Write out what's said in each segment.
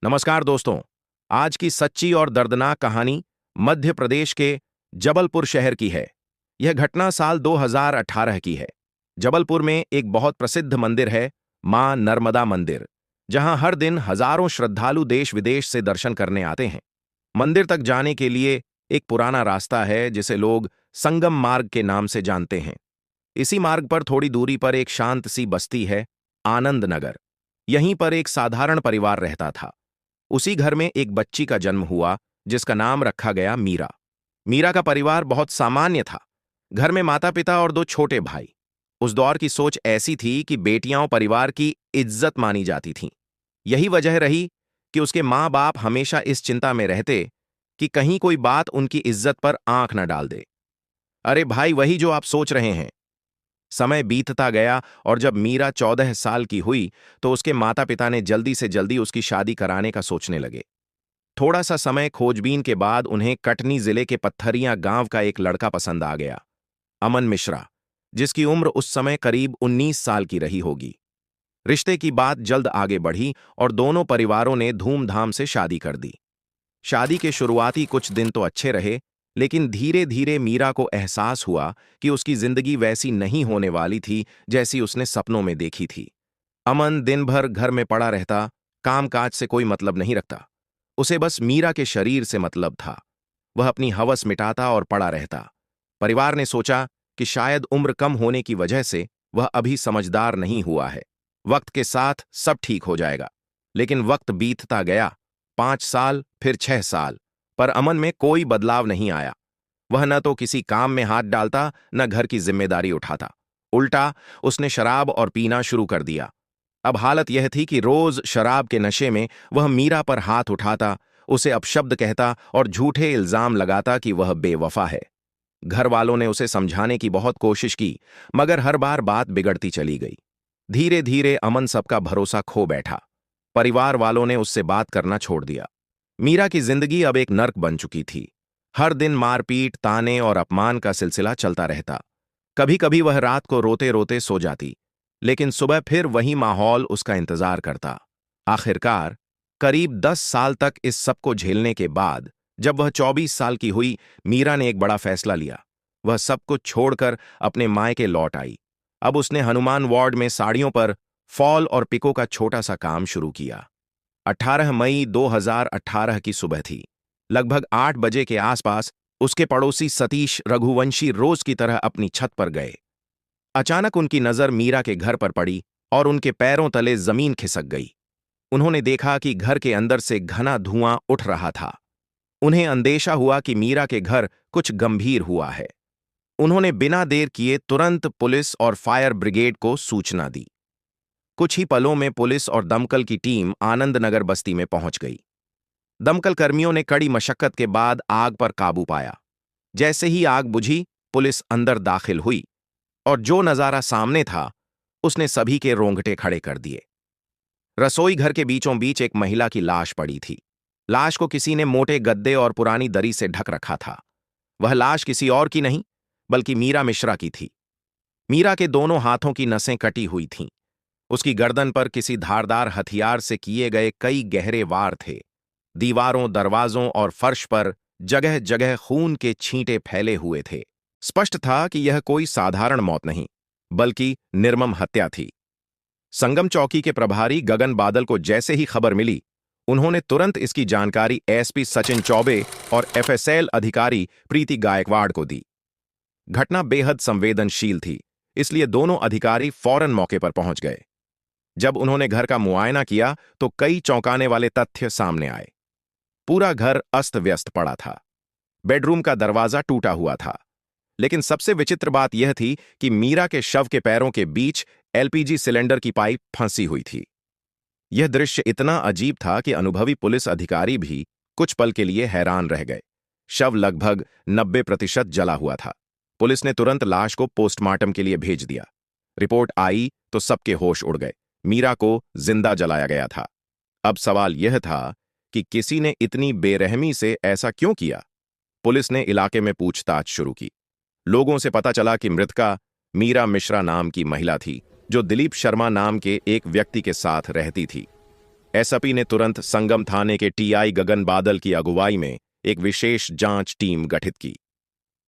नमस्कार दोस्तों। आज की सच्ची और दर्दनाक कहानी मध्य प्रदेश के जबलपुर शहर की है। यह घटना साल 2018 की है। जबलपुर में एक बहुत प्रसिद्ध मंदिर है, मां नर्मदा मंदिर, जहां हर दिन हजारों श्रद्धालु देश विदेश से दर्शन करने आते हैं। मंदिर तक जाने के लिए एक पुराना रास्ता है जिसे लोग संगम मार्ग के नाम से जानते हैं। इसी मार्ग पर थोड़ी दूरी पर एक शांत सी बस्ती है, आनंद नगर। यहीं पर एक साधारण परिवार रहता था। उसी घर में एक बच्ची का जन्म हुआ जिसका नाम रखा गया मीरा। मीरा का परिवार बहुत सामान्य था। घर में माता पिता और दो छोटे भाई। उस दौर की सोच ऐसी थी कि बेटियां परिवार की इज्जत मानी जाती थीं। यही वजह रही कि उसके माँ बाप हमेशा इस चिंता में रहते कि कहीं कोई बात उनकी इज्जत पर आंख न डाल दे। अरे भाई, वही जो आप सोच रहे हैं। समय बीतता गया और जब मीरा 14 साल की हुई तो उसके माता पिता ने जल्दी से जल्दी उसकी शादी कराने का सोचने लगे। थोड़ा सा समय खोजबीन के बाद उन्हें कटनी जिले के पत्थरिया गांव का एक लड़का पसंद आ गया, अमन मिश्रा, जिसकी उम्र उस समय करीब 19 साल की रही होगी। रिश्ते की बात जल्द आगे बढ़ी और दोनों परिवारों ने धूमधाम से शादी कर दी। शादी के शुरुआती कुछ दिन तो अच्छे रहे, लेकिन धीरे धीरे मीरा को एहसास हुआ कि उसकी जिंदगी वैसी नहीं होने वाली थी जैसी उसने सपनों में देखी थी। अमन दिन भर घर में पड़ा रहता, कामकाज से कोई मतलब नहीं रखता। उसे बस मीरा के शरीर से मतलब था। वह अपनी हवस मिटाता और पड़ा रहता। परिवार ने सोचा कि शायद उम्र कम होने की वजह से वह अभी समझदार नहीं हुआ है। वक्त के साथ सब ठीक हो जाएगा। लेकिन वक्त बीतता गया, 5 साल, फिर 6 साल, पर अमन में कोई बदलाव नहीं आया। वह न तो किसी काम में हाथ डालता, न घर की जिम्मेदारी उठाता। उल्टा उसने शराब और पीना शुरू कर दिया। अब हालत यह थी कि रोज शराब के नशे में वह मीरा पर हाथ उठाता, उसे अपशब्द कहता और झूठे इल्जाम लगाता कि वह बेवफा है। घर वालों ने उसे समझाने की बहुत कोशिश की, मगर हर बार बात बिगड़ती चली गई। धीरे धीरे अमन सबका भरोसा खो बैठा। परिवार वालों ने उससे बात करना छोड़ दिया। मीरा की जिंदगी अब एक नर्क बन चुकी थी। हर दिन मारपीट, ताने और अपमान का सिलसिला चलता रहता। कभी कभी वह रात को रोते रोते सो जाती, लेकिन सुबह फिर वही माहौल उसका इंतजार करता। आखिरकार करीब 10 साल तक इस सब को झेलने के बाद जब वह 24 साल की हुई, मीरा ने एक बड़ा फैसला लिया। वह सब कुछ छोड़कर अपने मायके लौट आई। अब उसने हनुमान वार्ड में साड़ियों पर फॉल और पिको का छोटा सा काम शुरू किया। 18 मई 2018 की सुबह थी। लगभग 8 बजे के आसपास उसके पड़ोसी सतीश रघुवंशी रोज की तरह अपनी छत पर गए। अचानक उनकी नजर मीरा के घर पर पड़ी और उनके पैरों तले जमीन खिसक गई। उन्होंने देखा कि घर के अंदर से घना धुआं उठ रहा था। उन्हें अंदेशा हुआ कि मीरा के घर कुछ गंभीर हुआ है। उन्होंने बिना देर किए तुरंत पुलिस और फायर ब्रिगेड को सूचना दी। कुछ ही पलों में पुलिस और दमकल की टीम आनंद नगर बस्ती में पहुंच गई। दमकल कर्मियों ने कड़ी मशक्कत के बाद आग पर काबू पाया। जैसे ही आग बुझी, पुलिस अंदर दाखिल हुई और जो नजारा सामने था उसने सभी के रोंगटे खड़े कर दिए। रसोई घर के बीचों बीच एक महिला की लाश पड़ी थी। लाश को किसी ने मोटे गद्दे और पुरानी दरी से ढक रखा था। वह लाश किसी और की नहीं, बल्कि मीरा मिश्रा की थी। मीरा के दोनों हाथों की नसें कटी हुई थीं। उसकी गर्दन पर किसी धारदार हथियार से किए गए कई गहरे वार थे। दीवारों, दरवाजों और फर्श पर जगह जगह खून के छींटे फैले हुए थे। स्पष्ट था कि यह कोई साधारण मौत नहीं, बल्कि निर्मम हत्या थी। संगम चौकी के प्रभारी गगन बादल को जैसे ही खबर मिली, उन्होंने तुरंत इसकी जानकारी एसपी सचिन चौबे और एफएसएल अधिकारी प्रीति गायकवाड़ को दी। घटना बेहद संवेदनशील थी, इसलिए दोनों अधिकारी फौरन मौके पर पहुंच गए। जब उन्होंने घर का मुआयना किया तो कई चौंकाने वाले तथ्य सामने आए। पूरा घर अस्त व्यस्त पड़ा था। बेडरूम का दरवाजा टूटा हुआ था। लेकिन सबसे विचित्र बात यह थी कि मीरा के शव के पैरों के बीच एलपीजी सिलेंडर की पाइप फंसी हुई थी। यह दृश्य इतना अजीब था कि अनुभवी पुलिस अधिकारी भी कुछ पल के लिए हैरान रह गए। शव लगभग 90% जला हुआ था। पुलिस ने तुरंत लाश को पोस्टमार्टम के लिए भेज दिया। रिपोर्ट आई तो सबके होश उड़ गए। मीरा को जिंदा जलाया गया था। अब सवाल यह था कि किसी ने इतनी बेरहमी से ऐसा क्यों किया। पुलिस ने इलाके में पूछताछ शुरू की। लोगों से पता चला कि मृतका मीरा मिश्रा नाम की महिला थी, जो दिलीप शर्मा नाम के एक व्यक्ति के साथ रहती थी। एसपी ने तुरंत संगम थाने के टीआई गगन बादल की अगुवाई में एक विशेष जांच टीम गठित की।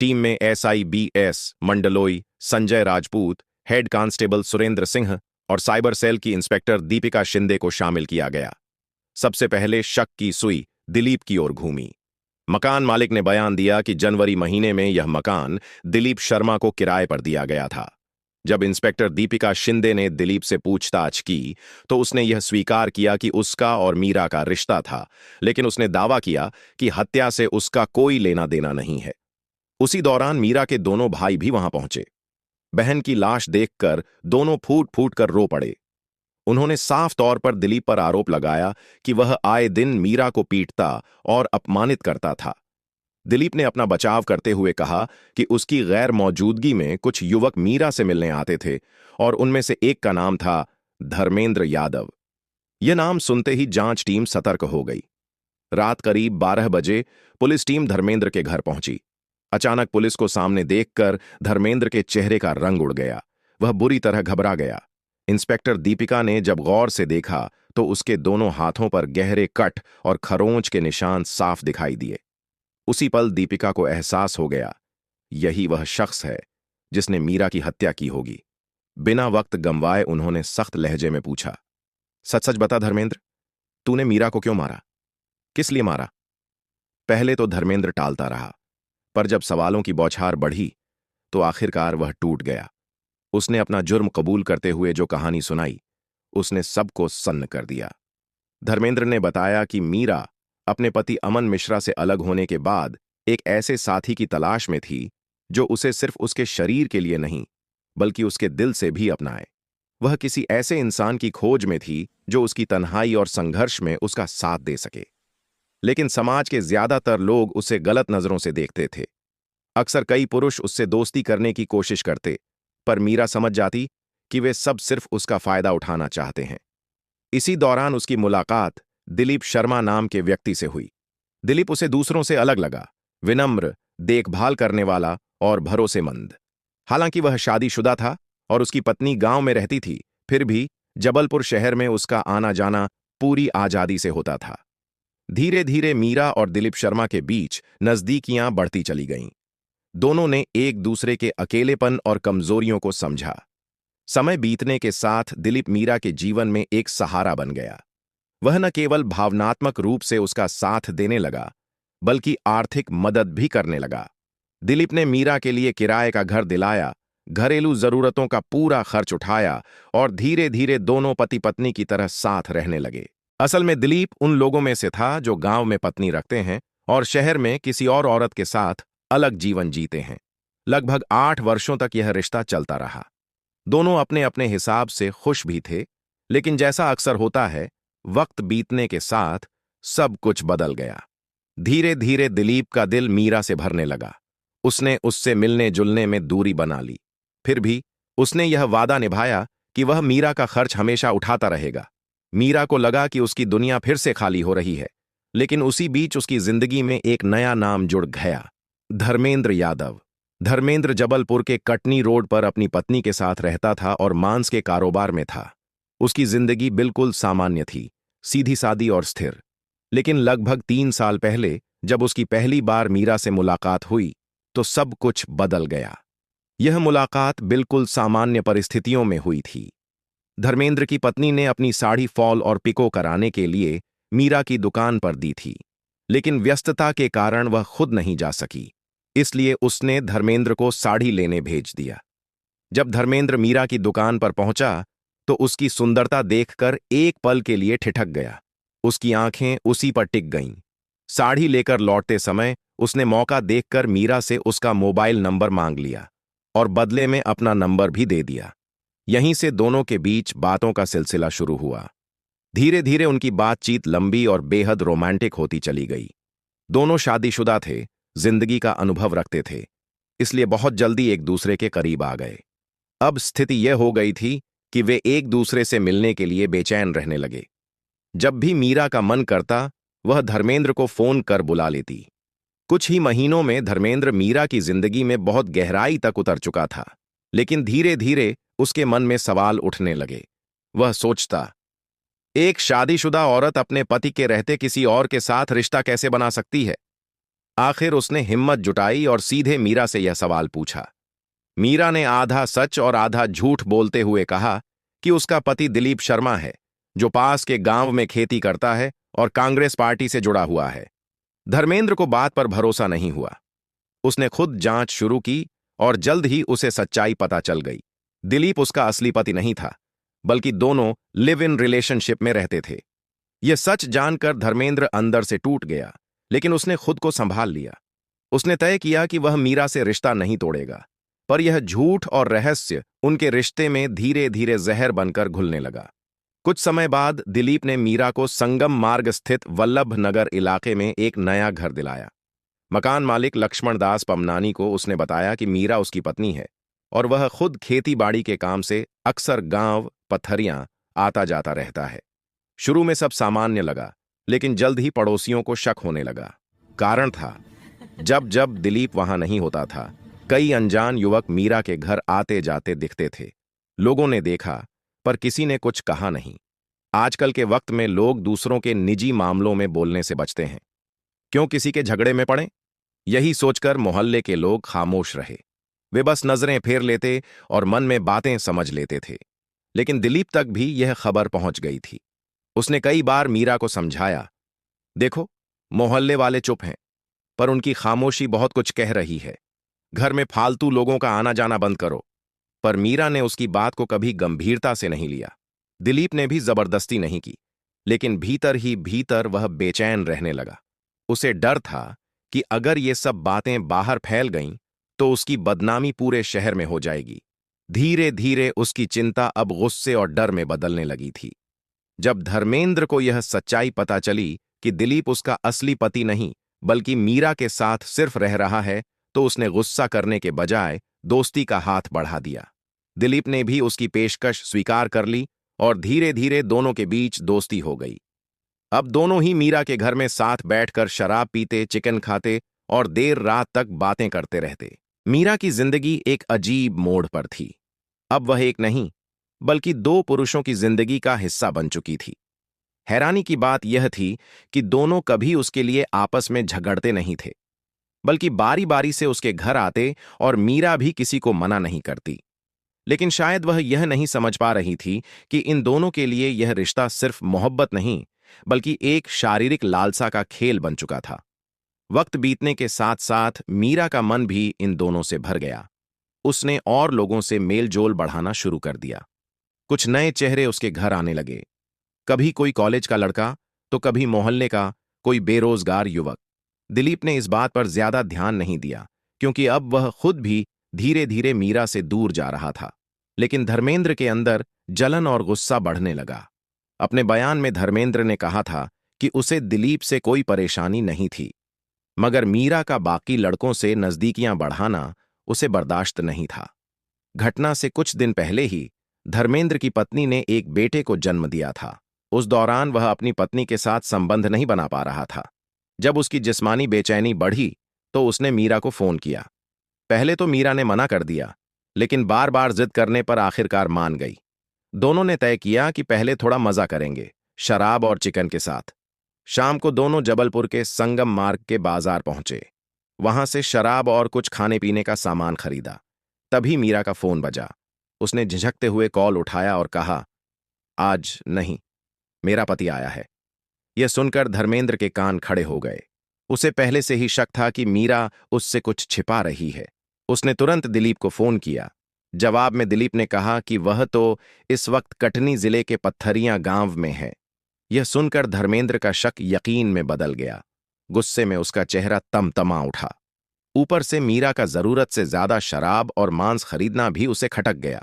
टीम में SI BS Mandloi, Sanjay Rajput, head constable Surendra Singh और साइबर सेल की इंस्पेक्टर दीपिका शिंदे को शामिल किया गया। सबसे पहले शक की सुई दिलीप की ओर घूमी। मकान मालिक ने बयान दिया कि जनवरी महीने में यह मकान दिलीप शर्मा को किराए पर दिया गया था। जब इंस्पेक्टर दीपिका शिंदे ने दिलीप से पूछताछ की तो उसने यह स्वीकार किया कि उसका और मीरा का रिश्ता था, लेकिन उसने दावा किया कि हत्या से उसका कोई लेना देना नहीं है। उसी दौरान मीरा के दोनों भाई भी वहां पहुंचे। बहन की लाश देखकर दोनों फूट फूट कर रो पड़े। उन्होंने साफ तौर पर दिलीप पर आरोप लगाया कि वह आए दिन मीरा को पीटता और अपमानित करता था। दिलीप ने अपना बचाव करते हुए कहा कि उसकी गैर मौजूदगी में कुछ युवक मीरा से मिलने आते थे और उनमें से एक का नाम था धर्मेंद्र यादव। यह नाम सुनते ही जांच टीम सतर्क हो गई। रात करीब 12 बजे पुलिस टीम धर्मेंद्र के घर पहुंची। अचानक पुलिस को सामने देखकर धर्मेंद्र के चेहरे का रंग उड़ गया। वह बुरी तरह घबरा गया। इंस्पेक्टर दीपिका ने जब गौर से देखा तो उसके दोनों हाथों पर गहरे कट और खरोंच के निशान साफ दिखाई दिए। उसी पल दीपिका को एहसास हो गया, यही वह शख्स है जिसने मीरा की हत्या की होगी। बिना वक्त गंवाए उन्होंने सख्त लहजे में पूछा, सच सच बता धर्मेंद्र, तूने मीरा को क्यों मारा? किस लिए मारा? पहले तो धर्मेंद्र टालता रहा, पर जब सवालों की बौछार बढ़ी तो आखिरकार वह टूट गया। उसने अपना जुर्म कबूल करते हुए जो कहानी सुनाई, उसने सबको सन्न कर दिया। धर्मेंद्र ने बताया कि मीरा अपने पति अमन मिश्रा से अलग होने के बाद एक ऐसे साथी की तलाश में थी जो उसे सिर्फ उसके शरीर के लिए नहीं बल्कि उसके दिल से भी अपनाए। वह किसी ऐसे इंसान की खोज में थी जो उसकी तन्हाई और संघर्ष में उसका साथ दे सके। लेकिन समाज के ज्यादातर लोग उसे गलत नजरों से देखते थे। अक्सर कई पुरुष उससे दोस्ती करने की कोशिश करते, पर मीरा समझ जाती कि वे सब सिर्फ उसका फायदा उठाना चाहते हैं। इसी दौरान उसकी मुलाकात दिलीप शर्मा नाम के व्यक्ति से हुई। दिलीप उसे दूसरों से अलग लगा, विनम्र, देखभाल करने वाला और भरोसेमंद। हालांकि वह शादीशुदा था और उसकी पत्नी गांव में रहती थी, फिर भी जबलपुर शहर में उसका आना जाना पूरी आजादी से होता था। धीरे धीरे मीरा और दिलीप शर्मा के बीच नजदीकियां बढ़ती चली गईं। दोनों ने एक दूसरे के अकेलेपन और कमजोरियों को समझा। समय बीतने के साथ दिलीप मीरा के जीवन में एक सहारा बन गया। वह न केवल भावनात्मक रूप से उसका साथ देने लगा, बल्कि आर्थिक मदद भी करने लगा। दिलीप ने मीरा के लिए किराए का घर दिलाया, घरेलू जरूरतों का पूरा खर्च उठाया और धीरे धीरे दोनों पति पत्नी की तरह साथ रहने लगे। असल में दिलीप उन लोगों में से था जो गांव में पत्नी रखते हैं और शहर में किसी और औरत के साथ अलग जीवन जीते हैं। लगभग 8 वर्षों तक यह रिश्ता चलता रहा। दोनों अपने अपने हिसाब से खुश भी थे, लेकिन जैसा अक्सर होता है, वक्त बीतने के साथ सब कुछ बदल गया। धीरे धीरे दिलीप का दिल मीरा से भरने लगा। उसने उससे मिलने जुलने में दूरी बना ली। फिर भी उसने यह वादा निभाया कि वह मीरा का खर्च हमेशा उठाता रहेगा। मीरा को लगा कि उसकी दुनिया फिर से खाली हो रही है, लेकिन उसी बीच उसकी जिंदगी में एक नया नाम जुड़ गया, धर्मेंद्र यादव। धर्मेंद्र जबलपुर के कटनी रोड पर अपनी पत्नी के साथ रहता था और मांस के कारोबार में था। उसकी जिंदगी बिल्कुल सामान्य थी, सीधी सादी और स्थिर। लेकिन लगभग 3 साल पहले जब उसकी पहली बार मीरा से मुलाकात हुई तो सब कुछ बदल गया। यह मुलाकात बिल्कुल सामान्य परिस्थितियों में हुई थी। धर्मेंद्र की पत्नी ने अपनी साड़ी फॉल और पिको कराने के लिए मीरा की दुकान पर दी थी, लेकिन व्यस्तता के कारण वह खुद नहीं जा सकी। इसलिए उसने धर्मेंद्र को साड़ी लेने भेज दिया। जब धर्मेंद्र मीरा की दुकान पर पहुंचा तो उसकी सुंदरता देखकर एक पल के लिए ठिठक गया। उसकी आंखें उसी पर टिक गईं। साड़ी लेकर लौटते समय उसने मौका देखकर मीरा से उसका मोबाइल नंबर मांग लिया और बदले में अपना नंबर भी दे दिया। यहीं से दोनों के बीच बातों का सिलसिला शुरू हुआ। धीरे धीरे उनकी बातचीत लंबी और बेहद रोमांटिक होती चली गई। दोनों शादीशुदा थे, जिंदगी का अनुभव रखते थे, इसलिए बहुत जल्दी एक दूसरे के करीब आ गए। अब स्थिति यह हो गई थी कि वे एक दूसरे से मिलने के लिए बेचैन रहने लगे। जब भी मीरा का मन करता वह धर्मेंद्र को फोन कर बुला लेती। कुछ ही महीनों में धर्मेंद्र मीरा की जिंदगी में बहुत गहराई तक उतर चुका था, लेकिन धीरे धीरे उसके मन में सवाल उठने लगे। वह सोचता, एक शादीशुदा औरत अपने पति के रहते किसी और के साथ रिश्ता कैसे बना सकती है? आखिर उसने हिम्मत जुटाई और सीधे मीरा से यह सवाल पूछा। मीरा ने आधा सच और आधा झूठ बोलते हुए कहा कि उसका पति दिलीप शर्मा है, जो पास के गांव में खेती करता है और कांग्रेस पार्टी से जुड़ा हुआ है। धर्मेंद्र को बात पर भरोसा नहीं हुआ। उसने खुद जांच शुरू की और जल्द ही उसे सच्चाई पता चल गई। दिलीप उसका असली पति नहीं था, बल्कि दोनों लिव इन रिलेशनशिप में रहते थे। यह सच जानकर धर्मेंद्र अंदर से टूट गया, लेकिन उसने खुद को संभाल लिया। उसने तय किया कि वह मीरा से रिश्ता नहीं तोड़ेगा, पर यह झूठ और रहस्य उनके रिश्ते में धीरे धीरे जहर बनकर घुलने लगा। कुछ समय बाद दिलीप ने मीरा को संगम मार्ग स्थित वल्लभ नगर इलाके में एक नया घर दिलाया। मकान मालिक लक्ष्मण दास पमनानी को उसने बताया कि मीरा उसकी पत्नी है और वह खुद खेती बाड़ी के काम से अक्सर गांव पथरियां आता जाता रहता है। शुरू में सब सामान्य लगा, लेकिन जल्द ही पड़ोसियों को शक होने लगा। कारण था, जब जब दिलीप वहां नहीं होता था, कई अनजान युवक मीरा के घर आते जाते दिखते थे। लोगों ने देखा, पर किसी ने कुछ कहा नहीं। आजकल के वक्त में लोग दूसरों के निजी मामलों में बोलने से बचते हैं। क्यों किसी के झगड़े में पड़े? यही सोचकर मोहल्ले के लोग खामोश रहे। वे बस नजरें फेर लेते और मन में बातें समझ लेते थे। लेकिन दिलीप तक भी यह खबर पहुंच गई थी। उसने कई बार मीरा को समझाया, देखो, मोहल्ले वाले चुप हैं, पर उनकी खामोशी बहुत कुछ कह रही है। घर में फालतू लोगों का आना जाना बंद करो। पर मीरा ने उसकी बात को कभी गंभीरता से नहीं लिया। दिलीप ने भी जबरदस्ती नहीं की, लेकिन भीतर ही भीतर वह बेचैन रहने लगा। उसे डर था कि अगर ये सब बातें बाहर फैल गईं, तो उसकी बदनामी पूरे शहर में हो जाएगी। धीरे धीरे उसकी चिंता अब गुस्से और डर में बदलने लगी थी। जब धर्मेंद्र को यह सच्चाई पता चली कि दिलीप उसका असली पति नहीं, बल्कि मीरा के साथ सिर्फ रह रहा है, तो उसने गुस्सा करने के बजाय दोस्ती का हाथ बढ़ा दिया। दिलीप ने भी उसकी पेशकश स्वीकार कर ली और धीरे धीरे दोनों के बीच दोस्ती हो गई। अब दोनों ही मीरा के घर में साथ बैठकर शराब पीते, चिकन खाते और देर रात तक बातें करते रहते। मीरा की जिंदगी एक अजीब मोड़ पर थी। अब वह एक नहीं, बल्कि दो पुरुषों की जिंदगी का हिस्सा बन चुकी थी। हैरानी की बात यह थी कि दोनों कभी उसके लिए आपस में झगड़ते नहीं थे, बल्कि बारी बारी से उसके घर आते और मीरा भी किसी को मना नहीं करती। लेकिन शायद वह यह नहीं समझ पा रही थी कि इन दोनों के लिए यह रिश्ता सिर्फ मोहब्बत नहीं, बल्कि एक शारीरिक लालसा का खेल बन चुका था। वक्त बीतने के साथ साथ मीरा का मन भी इन दोनों से भर गया। उसने और लोगों से मेलजोल बढ़ाना शुरू कर दिया। कुछ नए चेहरे उसके घर आने लगे। कभी कोई कॉलेज का लड़का, तो कभी मोहल्ले का कोई बेरोजगार युवक। दिलीप ने इस बात पर ज्यादा ध्यान नहीं दिया, क्योंकि अब वह खुद भी धीरे धीरे मीरा से दूर जा रहा था। लेकिन धर्मेंद्र के अंदर जलन और गुस्सा बढ़ने लगा। अपने बयान में धर्मेंद्र ने कहा था कि उसे दिलीप से कोई परेशानी नहीं थी, मगर मीरा का बाकी लड़कों से नजदीकियां बढ़ाना उसे बर्दाश्त नहीं था। घटना से कुछ दिन पहले ही धर्मेंद्र की पत्नी ने एक बेटे को जन्म दिया था। उस दौरान वह अपनी पत्नी के साथ संबंध नहीं बना पा रहा था। जब उसकी जिस्मानी बेचैनी बढ़ी, तो उसने मीरा को फोन किया। पहले तो मीरा ने मना कर दिया, लेकिन बार बार जिद करने पर आखिरकार मान गई। दोनों ने तय किया कि पहले थोड़ा मजा करेंगे, शराब और चिकन के साथ। शाम को दोनों जबलपुर के संगम मार्ग के बाजार पहुंचे। वहां से शराब और कुछ खाने पीने का सामान खरीदा। तभी मीरा का फोन बजा। उसने झिझकते हुए कॉल उठाया और कहा, आज नहीं, मेरा पति आया है। यह सुनकर धर्मेंद्र के कान खड़े हो गए। उसे पहले से ही शक था कि मीरा उससे कुछ छिपा रही है। उसने तुरंत दिलीप को फोन किया। जवाब में दिलीप ने कहा कि वह तो इस वक्त कटनी जिले के पत्थरियां गांव में है। यह सुनकर धर्मेंद्र का शक यकीन में बदल गया। गुस्से में उसका चेहरा तमतमा उठा। ऊपर से मीरा का जरूरत से ज्यादा शराब और मांस खरीदना भी उसे खटक गया।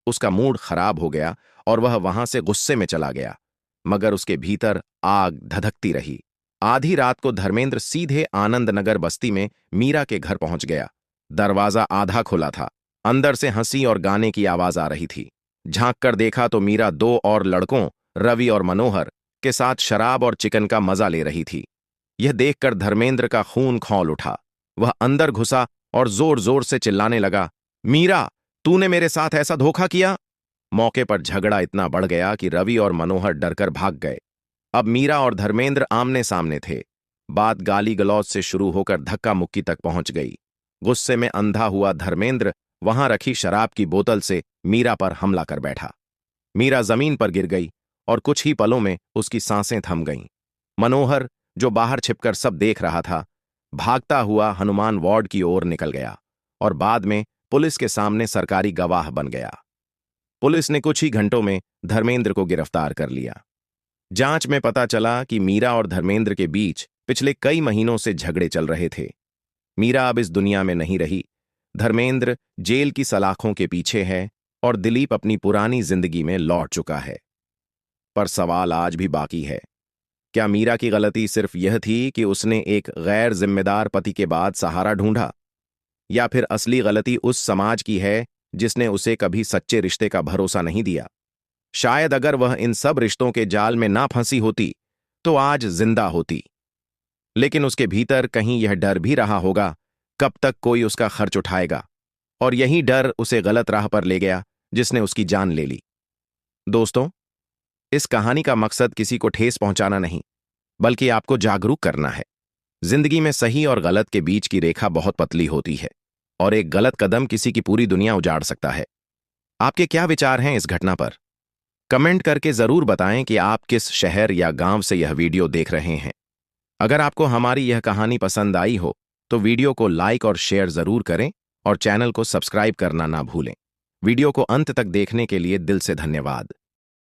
उसका मूड खराब हो गया और वह वहां से गुस्से में चला गया, मगर उसके भीतर आग धधकती रही। आधी रात को धर्मेंद्र सीधे आनंद नगर बस्ती में मीरा के घर पहुंच गया। दरवाजा आधा खुला था। अंदर से हंसी और गाने की आवाज आ रही थी। झांक कर देखा तो मीरा दो और लड़कों, रवि और मनोहर, के साथ शराब और चिकन का मजा ले रही थी। यह देखकर धर्मेंद्र का खून खौल उठा। वह अंदर घुसा और जोर जोर से चिल्लाने लगा, मीरा, तूने मेरे साथ ऐसा धोखा किया? मौके पर झगड़ा इतना बढ़ गया कि रवि और मनोहर डरकर भाग गए। अब मीरा और धर्मेंद्र आमने सामने थे। बात गाली गलौज से शुरू होकर धक्का मुक्की तक पहुंच गई। गुस्से में अंधा हुआ धर्मेंद्र वहां रखी शराब की बोतल से मीरा पर हमला कर बैठा। मीरा जमीन पर गिर गई और कुछ ही पलों में उसकी सांसें थम गईं। मनोहर, जो बाहर छिपकर सब देख रहा था, भागता हुआ हनुमान वार्ड की ओर निकल गया और बाद में पुलिस के सामने सरकारी गवाह बन गया। पुलिस ने कुछ ही घंटों में धर्मेंद्र को गिरफ्तार कर लिया। जांच में पता चला कि मीरा और धर्मेंद्र के बीच पिछले कई महीनों से झगड़े चल रहे थे। मीरा अब इस दुनिया में नहीं रही, धर्मेंद्र जेल की सलाखों के पीछे है और दिलीप अपनी पुरानी जिंदगी में लौट चुका है। पर सवाल आज भी बाकी है, क्या मीरा की गलती सिर्फ यह थी कि उसने एक गैर जिम्मेदार पति के बाद सहारा ढूंढा, या फिर असली गलती उस समाज की है जिसने उसे कभी सच्चे रिश्ते का भरोसा नहीं दिया? शायद अगर वह इन सब रिश्तों के जाल में ना फंसी होती तो आज जिंदा होती, लेकिन उसके भीतर कहीं यह डर भी रहा होगा कब तक कोई उसका खर्च उठाएगा, और यही डर उसे गलत राह पर ले गया जिसने उसकी जान ले ली। दोस्तों, इस कहानी का मकसद किसी को ठेस पहुंचाना नहीं, बल्कि आपको जागरूक करना है। जिंदगी में सही और गलत के बीच की रेखा बहुत पतली होती है और एक गलत कदम किसी की पूरी दुनिया उजाड़ सकता है। आपके क्या विचार हैं इस घटना पर? कमेंट करके जरूर बताएं कि आप किस शहर या गांव से यह वीडियो देख रहे हैं। अगर आपको हमारी यह कहानी पसंद आई हो तो वीडियो को लाइक और शेयर जरूर करें और चैनल को सब्सक्राइब करना ना भूलें। वीडियो को अंत तक देखने के लिए दिल से धन्यवाद।